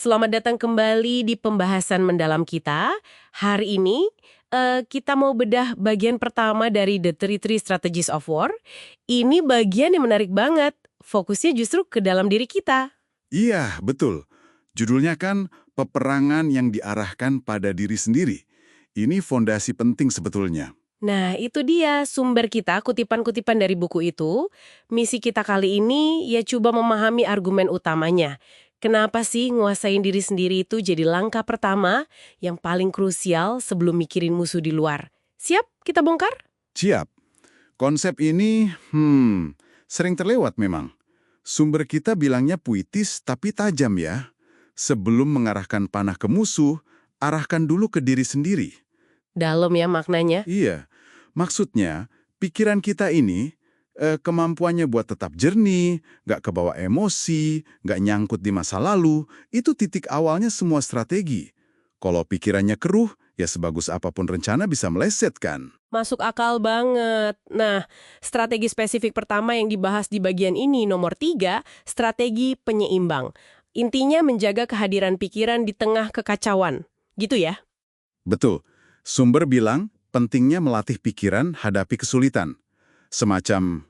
Selamat datang kembali di pembahasan mendalam kita. Hari ini kita mau bedah bagian pertama dari The Three Strategies of War. Ini bagian yang menarik banget. Fokusnya justru ke dalam diri kita. Iya, betul. Judulnya kan peperangan yang diarahkan pada diri sendiri. Ini fondasi penting sebetulnya. Nah, itu dia sumber kita, kutipan-kutipan dari buku itu. Misi kita kali ini ya coba memahami argumen utamanya. Kenapa sih nguasain diri sendiri itu jadi langkah pertama yang paling krusial sebelum mikirin musuh di luar? Siap kita bongkar? Siap. Konsep ini, sering terlewat memang. Sumber kita bilangnya puitis tapi tajam ya. Sebelum mengarahkan panah ke musuh, arahkan dulu ke diri sendiri. Dalam ya maknanya. Iya, maksudnya pikiran kita ini kemampuannya buat tetap jernih, nggak kebawa emosi, nggak nyangkut di masa lalu, itu titik awalnya semua strategi. Kalau pikirannya keruh, ya sebagus apapun rencana bisa meleset kan? Masuk akal banget. Nah, strategi spesifik pertama yang dibahas di bagian ini nomor 3, strategi penyeimbang. Intinya menjaga kehadiran pikiran di tengah kekacauan. Gitu ya? Betul. Sumber bilang pentingnya melatih pikiran hadapi kesulitan. Semacam,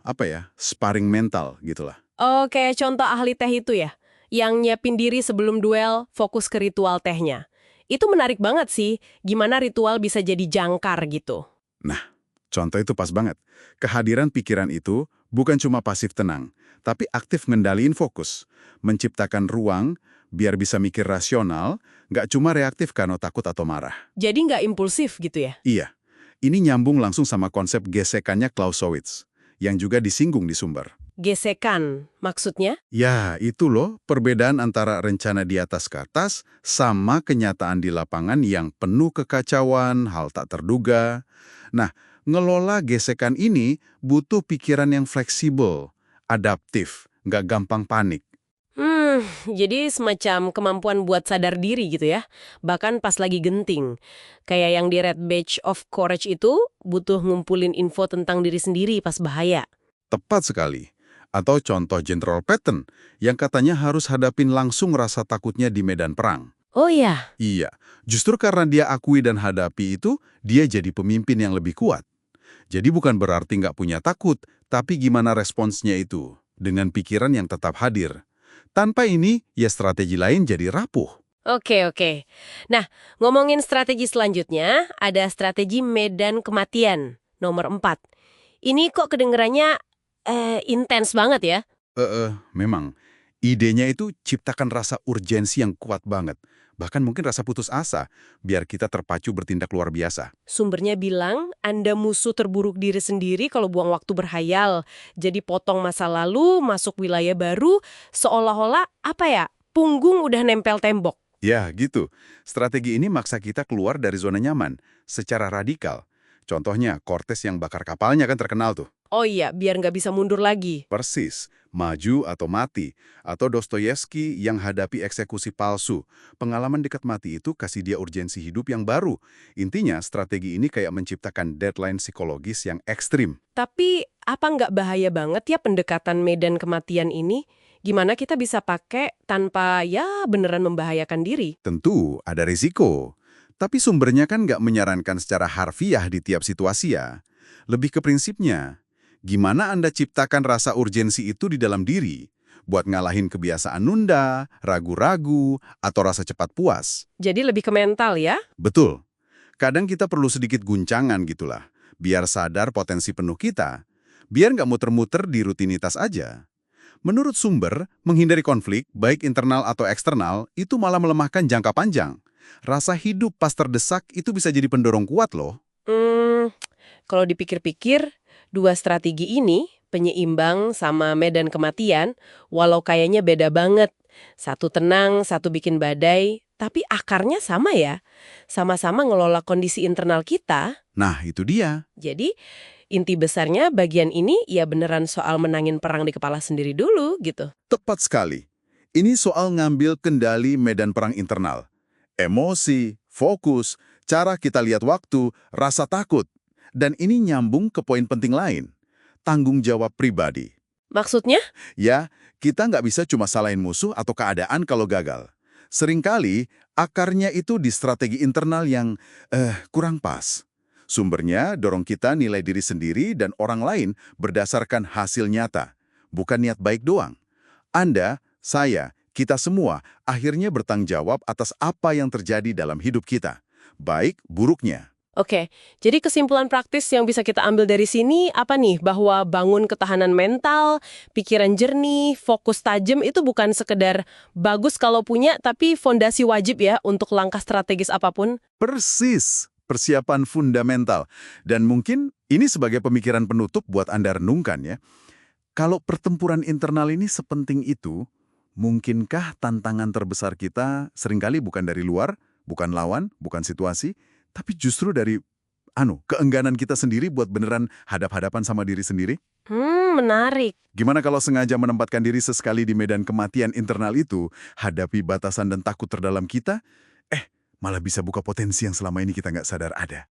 sparring mental gitulah. Oh, kayak contoh ahli teh itu ya? Yang nyiapin diri sebelum duel, fokus ke ritual tehnya. Itu menarik banget sih, gimana ritual bisa jadi jangkar gitu. Nah, contoh itu pas banget. Kehadiran pikiran itu bukan cuma pasif tenang, tapi aktif ngendaliin fokus. Menciptakan ruang biar bisa mikir rasional, nggak cuma reaktif karena takut atau marah. Jadi nggak impulsif gitu ya? Iya, ini nyambung langsung sama konsep gesekannya Clausewitz, yang juga disinggung di sumber. Gesekan, maksudnya? Ya, itu loh perbedaan antara rencana di atas kertas sama kenyataan di lapangan yang penuh kekacauan, hal tak terduga. Nah, ngelola gesekan ini butuh pikiran yang fleksibel, adaptif, nggak gampang panik. Jadi semacam kemampuan buat sadar diri gitu ya. Bahkan pas lagi genting. Kayak yang di Red Badge of Courage itu butuh ngumpulin info tentang diri sendiri pas bahaya. Tepat sekali. Atau contoh General Patton yang katanya harus hadapin langsung rasa takutnya di medan perang. Oh ya, Iya, justru karena dia akui dan hadapi itu, dia jadi pemimpin yang lebih kuat. Jadi bukan berarti nggak punya takut, tapi gimana responsnya itu, dengan pikiran yang tetap hadir. Tanpa ini, ya strategi lain jadi rapuh. oke. Nah, ngomongin strategi selanjutnya, ada strategi medan kematian, nomor 4. Ini kok kedengerannya intens banget ya? Memang. Idenya itu ciptakan rasa urgensi yang kuat banget. Bahkan mungkin rasa putus asa, biar kita terpacu bertindak luar biasa. Sumbernya bilang, Anda musuh terburuk diri sendiri kalau buang waktu berhayal. Jadi potong masa lalu, masuk wilayah baru, seolah-olah, punggung udah nempel tembok. Ya, gitu. Strategi ini maksa kita keluar dari zona nyaman, secara radikal. Contohnya, Cortez yang bakar kapalnya kan terkenal tuh. Oh iya, biar nggak bisa mundur lagi. Persis, maju atau mati. Atau Dostoyevsky yang hadapi eksekusi palsu. Pengalaman dekat mati itu kasih dia urgensi hidup yang baru. Intinya, strategi ini kayak menciptakan deadline psikologis yang ekstrim. Tapi, apa nggak bahaya banget ya pendekatan medan kematian ini? Gimana kita bisa pakai tanpa ya beneran membahayakan diri? Tentu, ada risiko. Tapi sumbernya kan nggak menyarankan secara harfiah di tiap situasi ya. Lebih ke prinsipnya. Gimana Anda ciptakan rasa urgensi itu di dalam diri? Buat ngalahin kebiasaan nunda, ragu-ragu, atau rasa cepat puas. Jadi lebih ke mental ya? Betul. Kadang kita perlu sedikit guncangan gitulah. Biar sadar potensi penuh kita. Biar nggak muter-muter di rutinitas aja. Menurut sumber, menghindari konflik, baik internal atau eksternal, itu malah melemahkan jangka panjang. Rasa hidup pas terdesak itu bisa jadi pendorong kuat loh. Kalau dipikir-pikir, dua strategi ini, penyeimbang sama medan kematian, walau kayaknya beda banget. Satu tenang, satu bikin badai, tapi akarnya sama ya. Sama-sama ngelola kondisi internal kita. Nah, itu dia. Jadi, inti besarnya bagian ini ya beneran soal menangin perang di kepala sendiri dulu gitu. Tepat sekali. Ini soal ngambil kendali medan perang internal. Emosi, fokus, cara kita lihat waktu, rasa takut. Dan ini nyambung ke poin penting lain. Tanggung jawab pribadi. Maksudnya? Ya, kita nggak bisa cuma salahin musuh atau keadaan kalau gagal. Seringkali, akarnya itu di strategi internal yang kurang pas. Sumbernya dorong kita nilai diri sendiri dan orang lain berdasarkan hasil nyata, bukan niat baik doang. Anda, saya, kita semua akhirnya bertanggung jawab atas apa yang terjadi dalam hidup kita, baik buruknya. Oke, jadi kesimpulan praktis yang bisa kita ambil dari sini apa nih? Bahwa bangun ketahanan mental, pikiran jernih, fokus tajam itu bukan sekedar bagus kalau punya, tapi fondasi wajib ya untuk langkah strategis apapun. Persis, persiapan fundamental. Dan mungkin ini sebagai pemikiran penutup buat Anda renungkan ya. Kalau pertempuran internal ini sepenting itu, mungkinkah tantangan terbesar kita seringkali bukan dari luar, bukan lawan, bukan situasi, tapi justru dari keengganan kita sendiri buat beneran hadap-hadapan sama diri sendiri? Menarik. Gimana kalau sengaja menempatkan diri sesekali di medan kematian internal itu, hadapi batasan dan takut terdalam kita, malah bisa buka potensi yang selama ini kita nggak sadar ada.